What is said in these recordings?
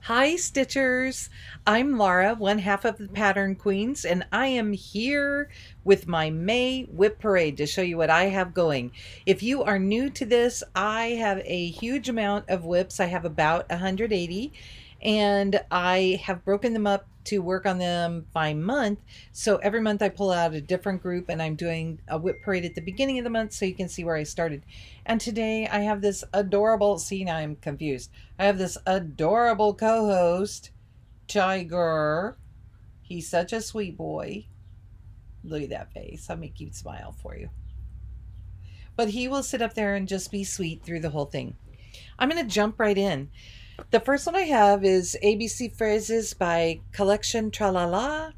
Hi, Stitchers. I'm Laura, one half of the Pattern Queens, and I am here with my May Whip Parade to show you what I have going. If you are new to this, I have a huge amount of whips. I have about 180, and I have broken them up to work on them by month. So every month I pull out a different group, and I'm doing a whip parade at the beginning of the month so you can see where I started. And today I have this adorable, see, now I'm confused. I have this adorable co host, Tiger. He's such a sweet boy. Look at that face. I'll make you smile for you. But he will sit up there and just be sweet through the whole thing. I'm going to jump right in. The first one I have is ABC Phrases by Collection Tralala.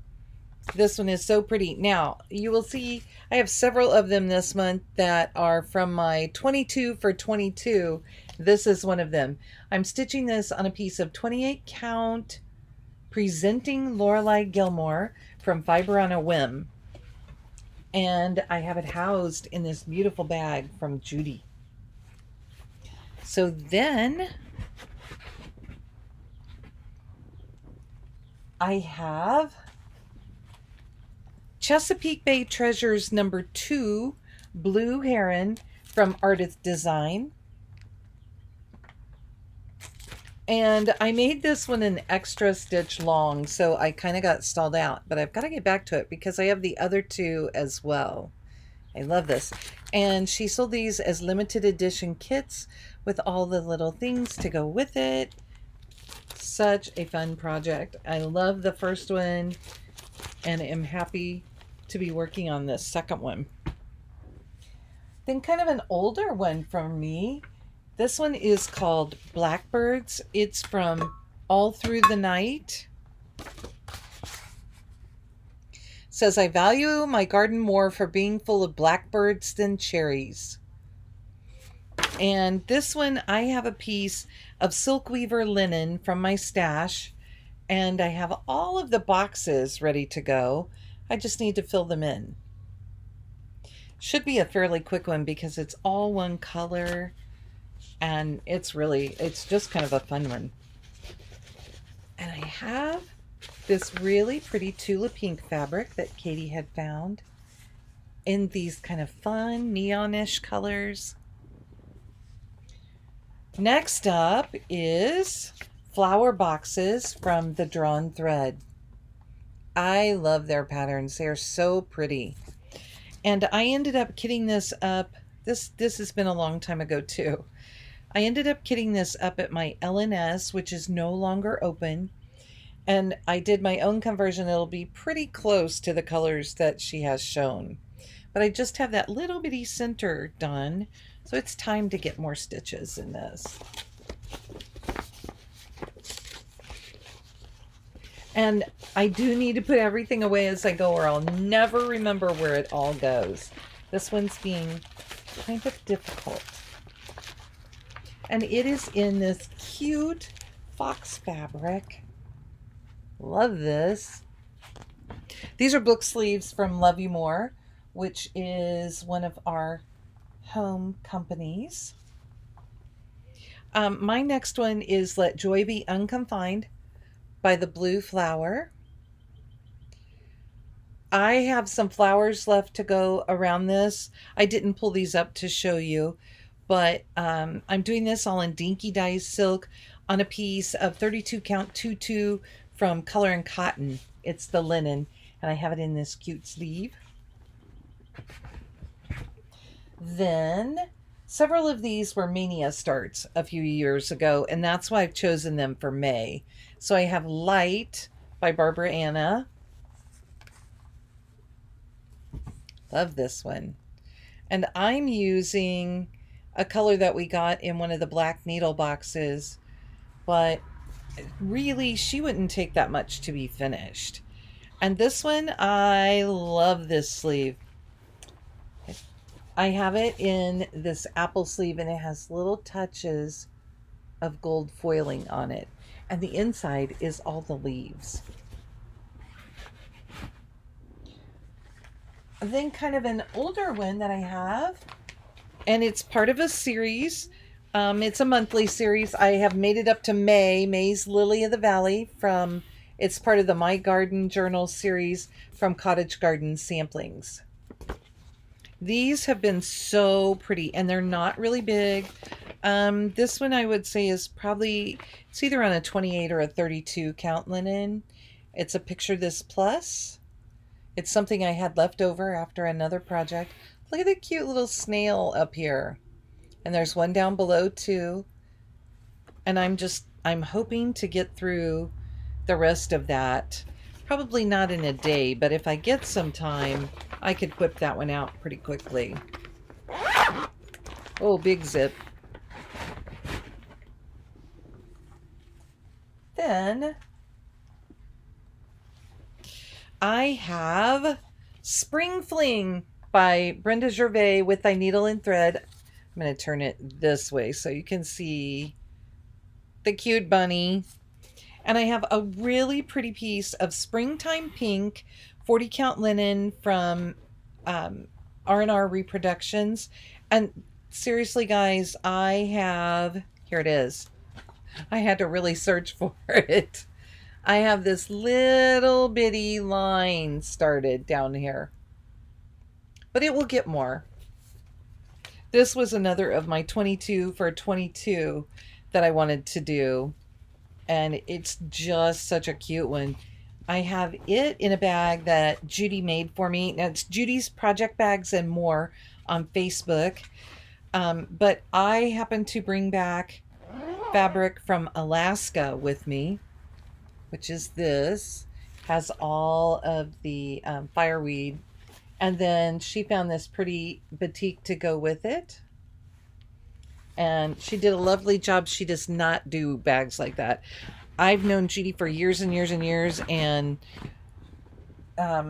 This one is so pretty. Now, you will see I have several of them this month that are from my 22 for 22. This is one of them. I'm stitching this on a piece of 28 count Presenting Lorelei Gilmore from Fiber on a Whim. And I have it housed in this beautiful bag from Judy. So then I have Chesapeake Bay Treasures number 2, Blue Heron from Artist Design. And I made this one an extra stitch long, so I kind of got stalled out, but I've got to get back to it because I have the other two as well. I love this. And she sold these as limited edition kits with all the little things to go with it. Such a fun project. I love the first one and am happy to be working on this second one. Then kind of an older one from me. This one is called Blackbirds. It's from All Through the Night. It says, I value my garden more for being full of blackbirds than cherries. And this one, I have a piece of silk weaver linen from my stash, and I have all of the boxes ready to go. I just need to fill them in. Should be a fairly quick one because it's all one color, and it's just kind of a fun one. And I have this really pretty Tula pink fabric that Katie had found in these kind of fun neonish colors. Next up is flower boxes from the Drawn Thread. I love their patterns. They're so pretty. And I ended up kitting this up. This has been a long time ago too. I ended up kitting this up at my LNS, which is no longer open. And I did my own conversion. It'll be pretty close to the colors that she has shown. But I just have that little bitty center done. So it's time to get more stitches in this. And I do need to put everything away as I go or I'll never remember where it all goes. This one's being kind of difficult. And it is in this cute fox fabric. Love this. These are book sleeves from Love You More, which is one of our home companies. My next one is Let Joy Be Unconfined by the Blue Flower. I have some flowers left to go around this. I didn't pull these up to show you, but I'm doing this all in Dinky Dyes silk on a piece of 32 count tutu from Color and Cotton. It's the linen, and I have it in this cute sleeve. Then several of these were Mania starts a few years ago, and that's why I've chosen them for May. So I have Light by Barbara Anna. Love this one. And I'm using a color that we got in one of the black needle boxes, but really she wouldn't take that much to be finished. And this one, I love this sleeve. I have it in this apple sleeve and it has little touches of gold foiling on it. And the inside is all the leaves. And then kind of an older one that I have, and it's part of a series. It's a monthly series. I have made it up to May. May's Lily of the Valley from, it's part of the My Garden Journal series from Cottage Garden Samplings. These have been so pretty, and they're not really big. This one I would say is probably, it's either on a 28 or a 32 count linen. It's a Picture This Plus. It's something I had left over after another project. Look at the cute little snail up here. And there's one down below too. And I'm hoping to get through the rest of that. Probably not in a day, but if I get some time, I could whip that one out pretty quickly. Oh, big zip. Then I have Spring Fling by Brenda Gervais with Thy Needle and Thread. I'm going to turn it this way so you can see the cute bunny. And I have a really pretty piece of Springtime Pink 40 count linen from R&R Reproductions. And seriously, guys, here it is. I had to really search for it. I have this little bitty line started down here, but it will get more. This was another of my 22 for 22 that I wanted to do, and it's just such a cute one. I have it in a bag that Judy made for me. Now, it's Judy's Project Bags and More on Facebook, but I happened to bring back fabric from Alaska with me, which is this. Has all of the fireweed. And then she found this pretty batik to go with it. And she did a lovely job. She does not do bags like that. I've known Judy for years and years and years, and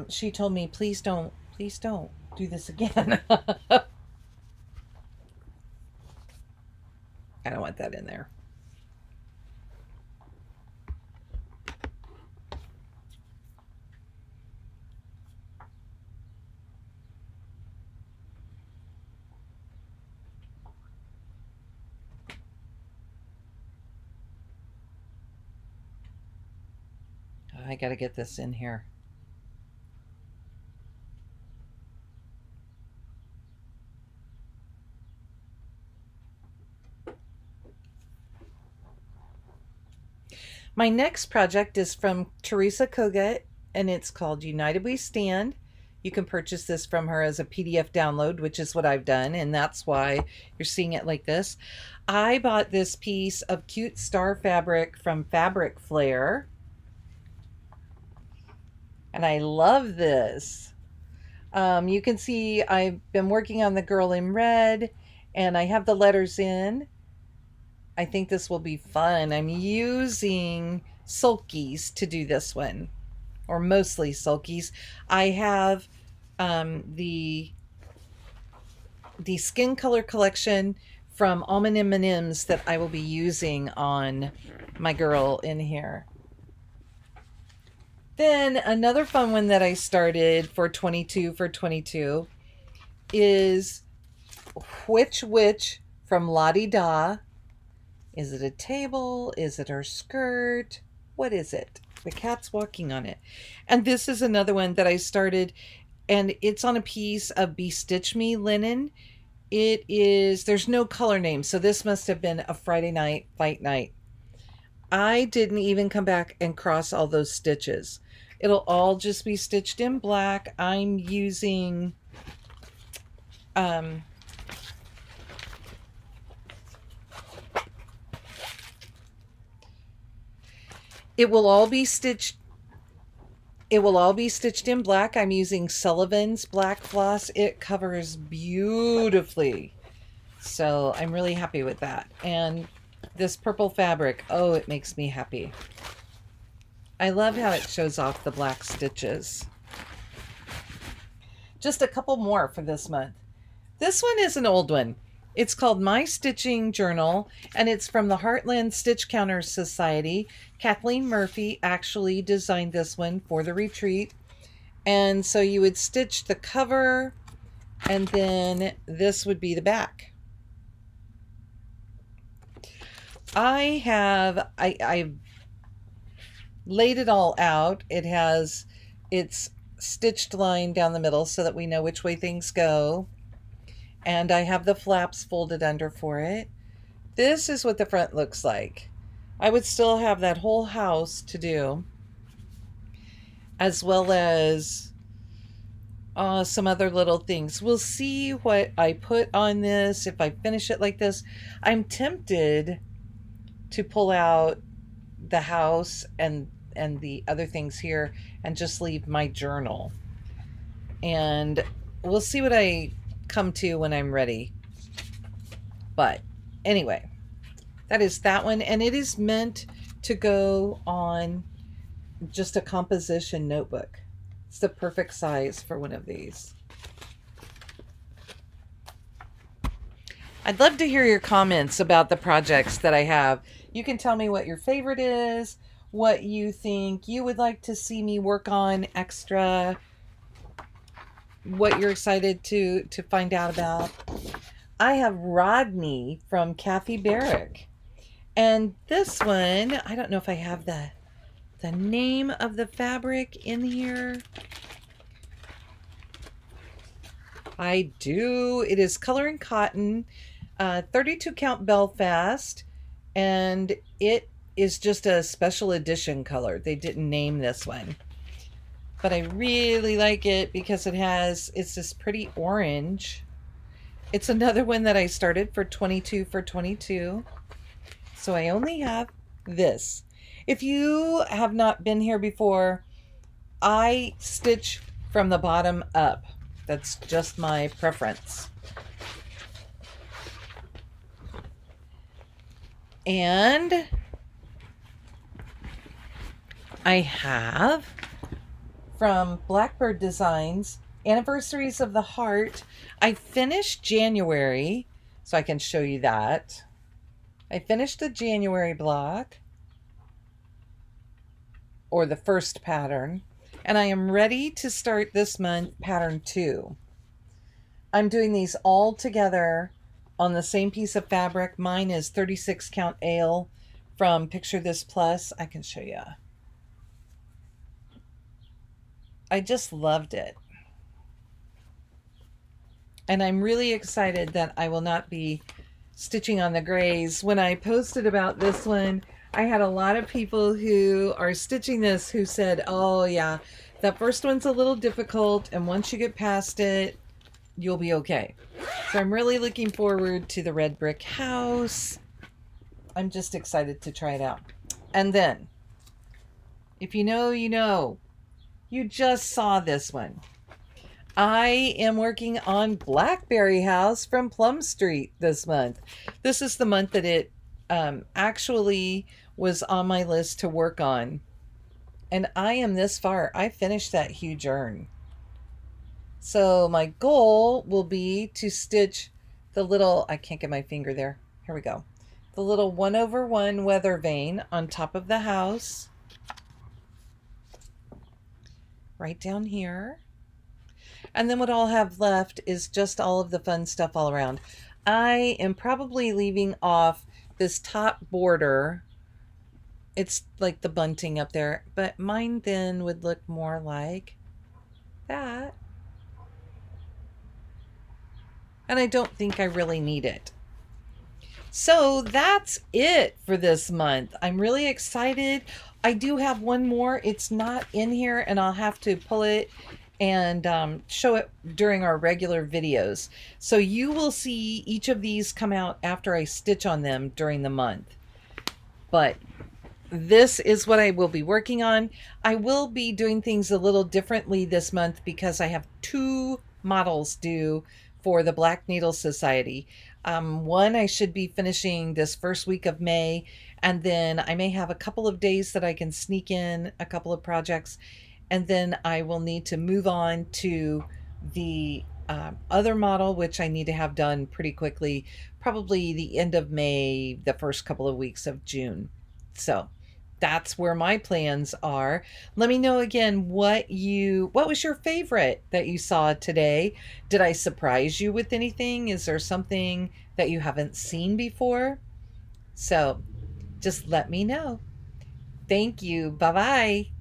she told me, please don't do this again. I don't want that in there. I gotta get this in here. My next project is from Teresa Kogut, and it's called United We Stand. You can purchase this from her as a PDF download, which is what I've done, and that's why you're seeing it like this. I bought this piece of cute star fabric from Fabric Flare, and I love this. You can see I've been working on the girl in red, and I have the letters in. I think this will be fun. I'm using sulkies to do this one, or mostly sulkies. I have the skin color collection from Almond M&Ms that I will be using on my girl in here. Then another fun one that I started for 22 for 22 is Witch from Lottie Da. Is it a table? Is it her skirt? What is it? The cat's walking on it. And this is another one that I started, and it's on a piece of Bestitch Me linen. There's no color name, so this must have been a Friday night fight night. I didn't even come back and cross all those stitches. It'll all just be stitched in black. I'm using it will all be stitched in black. I'm using Sullivan's black floss. It covers beautifully, so I'm really happy with that. And this purple fabric, oh, it makes me happy. I love how it shows off the black stitches. Just a couple more for this month. This one is an old one. It's called My Stitching Journal, and it's from the Heartland Stitch Counters Society. Kathleen Murphy actually designed this one for the retreat. And so you would stitch the cover, and then this would be the back. I've laid it all out. It has its stitched line down the middle so that we know which way things go. And I have the flaps folded under for it. This is what the front looks like. I would still have that whole house to do, as well as some other little things. We'll see what I put on this if I finish it like this. I'm tempted to pull out the house and the other things here and just leave my journal. And we'll see what I come to when I'm ready. But anyway, that is that one, and it is meant to go on just a composition notebook. It's the perfect size for one of these. I'd love to hear your comments about the projects that I have. You can tell me what your favorite is, what you think you would like to see me work on extra, what you're excited to find out about. I have Rodney from Kathy Barrick. And this one, I don't know if I have the name of the fabric in here. I do. It is Color and Cotton, 32 count Belfast, and it is just a special edition color. They didn't name this one, but I really like it because it's this pretty orange. It's another one that I started for 22 for 22. So I only have this. If you have not been here before, I stitch from the bottom up. That's just my preference. And I have from Blackbird Designs, Anniversaries of the Heart. I finished January, so I can show you that. I finished the January block, or the first pattern, and I am ready to start this month pattern 2. I'm doing these all together on the same piece of fabric. Mine is 36 count ale from Picture This Plus. I can show you. I just loved it. And I'm really excited that I will not be stitching on the grays. When I posted about this one, I had a lot of people who are stitching this who said, oh yeah, that first one's a little difficult, and once you get past it, you'll be okay. So I'm really looking forward to the red brick house. I'm just excited to try it out. And then, if you know, you know. You just saw this one. I am working on Blackberry House from Plum Street this month. This is the month that it actually was on my list to work on. And I am this far. I finished that huge urn. So my goal will be to stitch the little, I can't get my finger there. Here we go. The little 1/1 weather vane on top of the house. Right down here. And then what I'll have left is just all of the fun stuff all around. I am probably leaving off this top border. It's like the bunting up there, but mine then would look more like that. And I don't think I really need it. So that's it for this month. I'm really excited. I do have one more. It's not in here, and I'll have to pull it and show it during our regular videos. So you will see each of these come out after I stitch on them during the month. But this is what I will be working on. I will be doing things a little differently this month because I have 2 models due for the Black Needle Society. One I should be finishing this first week of May, and then I may have a couple of days that I can sneak in a couple of projects, and then I will need to move on to the other model, which I need to have done pretty quickly, probably the end of May, the first couple of weeks of June. So that's where my plans are. Let me know again what was your favorite that you saw today. Did I surprise you with anything? Is there something that you haven't seen before? So just let me know. Thank you. Bye bye.